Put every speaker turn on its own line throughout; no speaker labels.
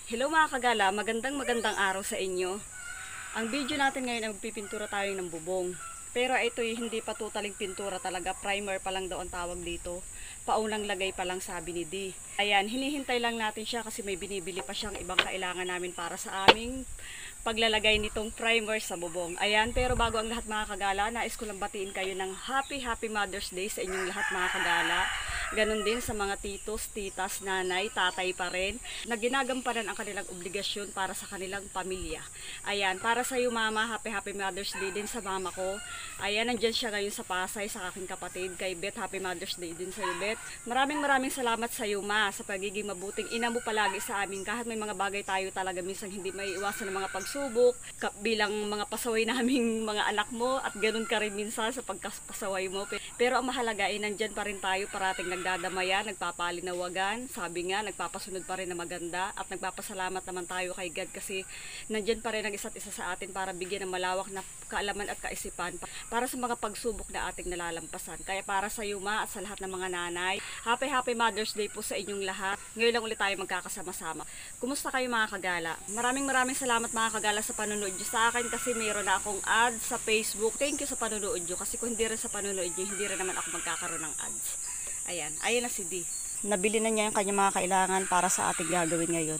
Hello mga kagala, magandang araw sa inyo. Ang video natin ngayon ay magpipintura tayo ng bubong. Pero ito hindi pa totaling pintura talaga, primer pa lang daw ang tawag dito. Paunang lagay pa lang sabi ni D. Ayan, hinihintay lang natin siya kasi may binibili pa siyang ibang kailangan namin para sa aming paglalagay nitong primer sa bubong. Ayan, pero bago ang lahat mga kagala, nais ko lang batiin kayo ng Happy Mother's Day sa inyong lahat mga kagala. Ganon din sa mga titos, titas, nanay, tatay pa rin na ginagampanan ang kanilang obligasyon para sa kanilang pamilya. Ayan, para sa iyo mama, Happy Mother's Day din sa mama ko. Ayan, nandyan siya ngayon sa Pasay sa aking kapatid. Kay Beth, Happy Mother's Day din sa iyo Beth. Maraming salamat sa iyo ma sa pagiging mabuting ina mo palagi sa amin. Kahit may mga bagay tayo talaga minsan hindi may iwasan ng mga pagsubok bilang mga pasaway naming mga anak mo at ganoon ka rin minsan sa pagkapasaway mo. Pero ang mahalaga ay nandyan pa rin tayo parating nagdadamayan, nagpapalinawagan, sabi nga, nagpapasunod pa rin na maganda at nagpapasalamat naman tayo kay God kasi nandyan pa rin ang isa't isa sa atin para bigyan ng malawak na kaalaman at kaisipan para sa mga pagsubok na ating nalalampasan. Kaya para sa iyo ma at sa lahat ng mga nanay, Happy Mother's Day po sa inyong lahat. Ngayon lang ulit tayo magkakasama-sama. Kumusta kayo mga kagala? Maraming salamat mga kagala sa panonood nyo sa akin kasi mayroon na akong ads sa Facebook. Thank you sa panonood nyo kasi kung hindi rin sa panonood nyo, hindi rin naman ako magkakaroon ng ads. Ayan, ayun na si D. Nabili na niya yung kanyang mga kailangan para sa ating gagawin ngayon.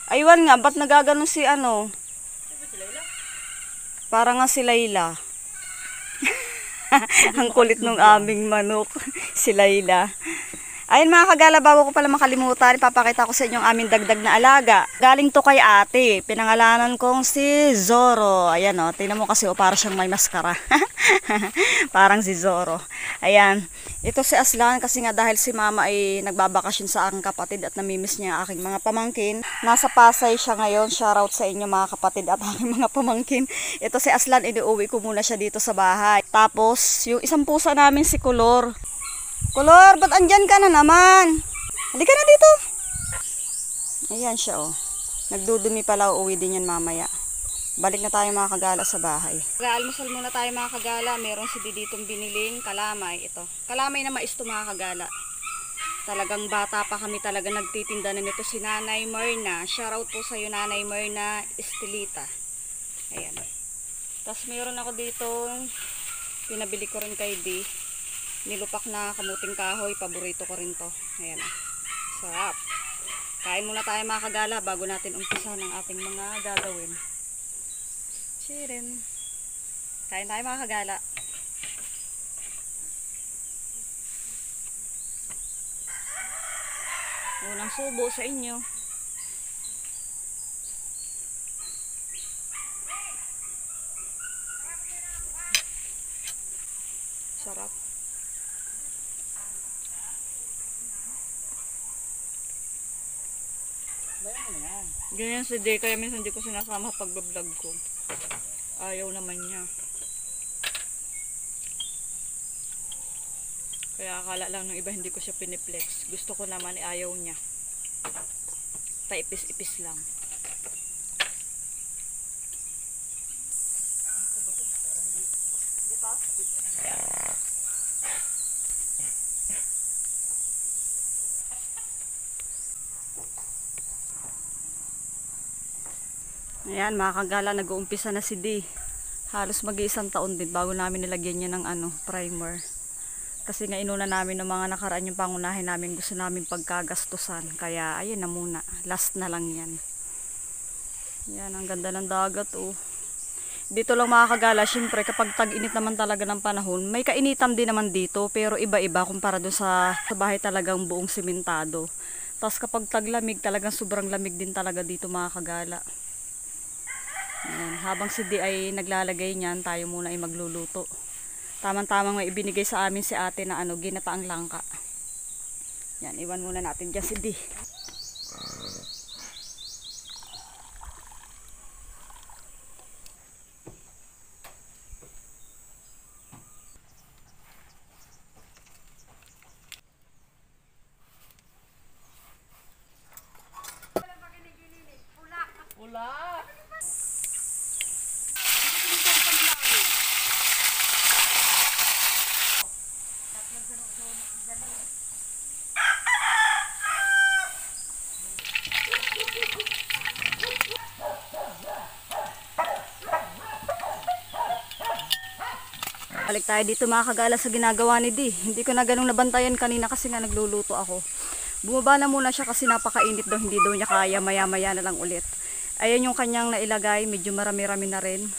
Aywan nga, ba't nagaganon si ano? Para nga si Layla. Ang kulit ng aming manok, si Layla. Ayun mga kagala, bago ko pala makalimutan, ipapakita ko sa inyo ang aming dagdag na alaga. Galing to kay ate, pinangalanan kong si Zoro. Ayan o, tingnan mo kasi para siyang may maskara. Parang si Zoro. Ayan, ito si Aslan kasi nga dahil si mama ay nagbabakasyon sa aking kapatid at namimiss niya aking mga pamangkin. Nasa Pasay siya ngayon, shoutout sa inyo mga kapatid at aking mga pamangkin. Ito si Aslan, iniuwi ko muna siya dito sa bahay. Tapos, yung isang pusa namin si Kulor. Kulor, ba't andyan ka na naman? Halika na dito. Ayan siya oh. Nagdudumi pala, uuwi din yan mamaya. Balik na tayo mga kagala sa bahay. Almusal muna tayo mga kagala. Meron si ditong biniling kalamay. Ito. Kalamay na mais to mga kagala. Talagang bata pa kami talaga nagtitinda na nito si Nanay Myrna. Shoutout po sa iyo Nanay Myrna Estelita. Ayan. Tapos meron ako dito pinabili ko rin kay D. Nilupak na kamuting kahoy, paborito ko rin to. Ayan. Sarap. Kain muna tayo mga kagala bago natin umpisa ng ating mga gagawin. Cheerin. Kain tayo mga kagala. Unang subo sa inyo. Sarap. Ganyan si Day, kaya minsan hindi ko sinasama sa pag-vlog ko. Ayaw naman niya. Kaya akala lang ng iba hindi ko siya piniplex. Gusto ko naman ayaw niya. Paipis-ipis lang. Ayan mga kagala, nag-uumpisa na si D. Halos mag-iisang taon din bago namin nilagyan niya ng primer. Kasi nga inuna namin ng mga nakaraan yung pangunahin namin, gusto namin pagkagastusan. Kaya ayun na muna, last na lang yan. Yan, ang ganda ng dagat oh. Dito lang mga kagala, syempre kapag tag-init naman talaga ng panahon, may kainitan din naman dito pero iba-iba kumpara doon sa bahay talagang buong simentado. Tapos kapag taglamig, talagang sobrang lamig din talaga dito mga kagala. Ayan, habang si D ay naglalagay niyan, tayo muna ay magluluto. Tamang-tamang may ibinigay sa amin si ate na ginataang langka. Yan, iwan muna natin dyan si D. Pula! Balik tayo dito mga kagala sa ginagawa ni Di. Hindi ko na ganung nabantayan kanina kasi nga nagluluto ako. Bumaba na muna siya kasi napakainit daw, hindi daw niya kaya, maya-maya na lang ulit. Ayan yung kanyang nailagay, medyo marami-rami na rin.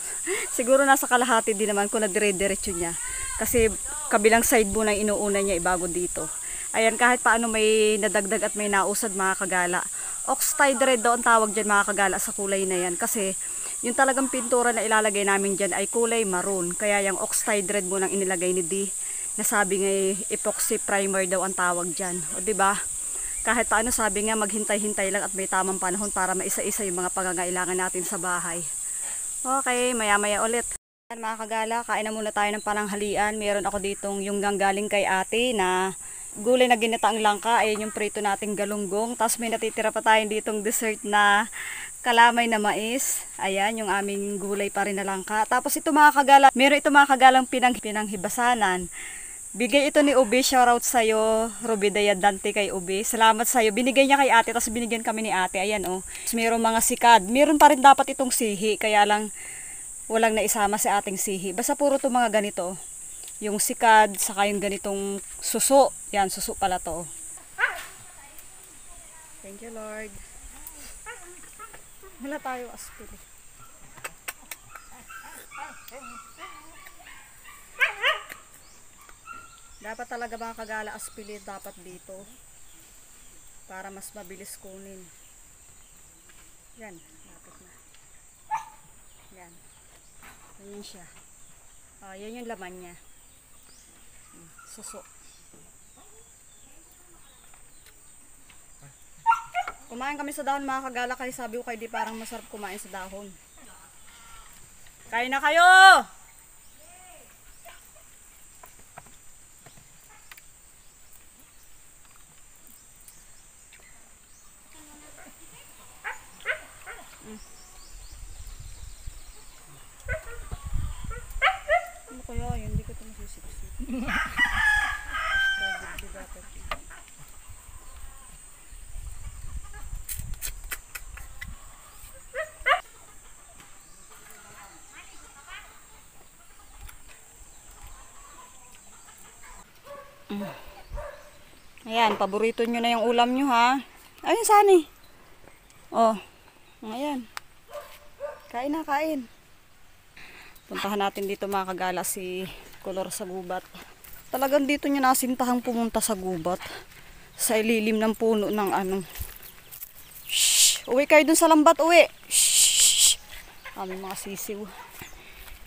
Siguro nasa kalahati din naman kung nagdire-diretso niya. Kasi kabilang side muna inuuna niya ibago dito. Ayan, kahit paano may nadagdag at may nausad mga kagala. Oxide red daw ang tawag dyan mga kagala sa kulay na yan. Kasi yung talagang pintura na ilalagay namin dyan ay kulay maroon. Kaya yung oxide red mo nang inilagay ni Di. Nasabi nga epoxy primer daw ang tawag dyan. O diba? Kahit paano sabi nga maghintay-hintay lang at may tamang panahon para maisa-isa yung mga pangangailangan natin sa bahay. Okay, maya-maya ulit. Mga kagala, kain na muna tayo ng pananghalian. Meron ako ditong yung ganggaling kay ate na gulay na ginataang langka. Ayan yung prito nating galunggong. Tapos may natitira pa tayong ditong dessert na kalamay na mais. Ayan, yung aming gulay pa rin na langka. Tapos ito mga kagala, meron ito mga kagalang pinanghibasanan. Bigay ito ni Ubi, shoutout sa'yo, Robidaya Dante kay Ubi. Salamat sa'yo. Binigay niya kay ate, tapos binigyan kami ni ate. Ayan oh. Meron mga sikad. Meron pa rin dapat itong sihi, kaya lang walang naisama sa ating sihi. Basta puro ito mga ganito. Yung sikad, saka yung ganitong suso. Yan, suso pala to. Thank you Lord. Wala tayo aspili. Dapat talaga mga kagala aspili dapat dito. Para mas mabilis kunin. Yan, lapit na. Yan. Ganyan siya. Yan yung laman niya. Suso. Kumain kami sa dahon mga kagala kasi sabi ko kay Di parang masarap kumain sa dahon. Kain na kayo! Ano kaya yun? Hindi ko ito masisipsip. Ayan, paborito nyo na yung ulam nyo ha. Ayun sani. Oh, ayan. Kain na, kain. Puntahan natin dito mga kagala si Kolor sa gubat. Talagang dito niya nasintahang pumunta sa gubat. Sa ililim ng puno ng ano. Shhh! Uwi kayo dun sa lambat, uwi! Shhh! May mga sisiw.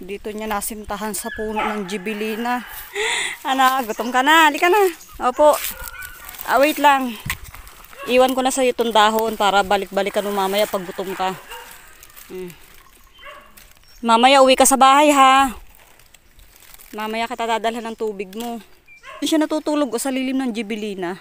Dito niya nasintahan sa puno ng jibilina. Anak, gutom ka na. Halika na. Opo. Wait lang. Iwan ko na sa itong dahon para balik-balikan mo mamaya pag gutom ka. Mamaya uwi ka sa bahay ha. Mamaya kita dadalhan ng tubig mo. Hindi siya natutulog o sa lilim ng jibilina.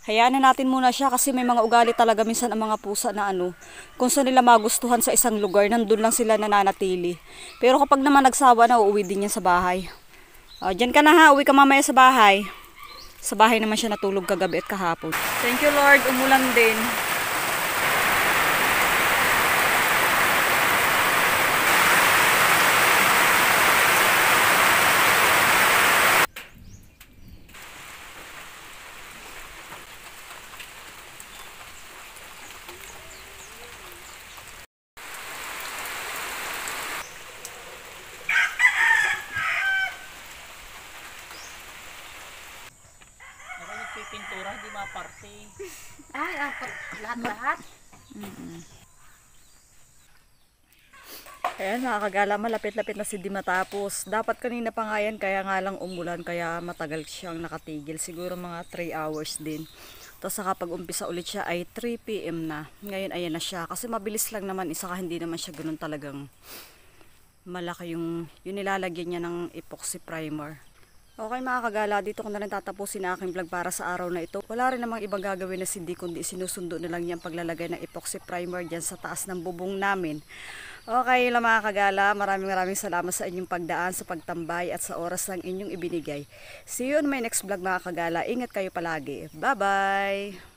Hayaan na natin muna siya kasi may mga ugali talaga minsan ang mga pusa na ano. Kung saan nila magustuhan sa isang lugar, nandun lang sila nananatili. Pero kapag naman nagsawa na, uuwi din yan sa bahay. Diyan ka na ha, uwi ka mamaya sa bahay. Sa bahay naman siya natulog kagabi at kahapon. Thank you Lord, umulan din.
Pintura, di maparte.
Ay, lahat-lahat.
Ayan mga kagala, malapit-lapit na si Di matapos. Dapat kanina pa nga yan, kaya nga lang umulan, kaya matagal siyang nakatigil. Siguro mga 3 hours din. Tapos saka pag umpisa ulit siya ay 3 PM na. Ngayon ayan na siya. Kasi mabilis lang naman, saka hindi naman siya ganun talagang malaki yung nilalagyan niya ng epoxy primer. Okay mga kagala, dito ko na rin tatapusin ang aking vlog para sa araw na ito. Wala rin namang ibang gagawin na hindi kundi sinusundo na lang yung paglalagay ng epoxy primer dyan sa taas ng bubong namin. Okay lang mga kagala, maraming salamat sa inyong pagdaan, sa pagtambay at sa oras ng inyong ibinigay. See you on my next vlog mga kagala. Ingat kayo palagi. Bye bye!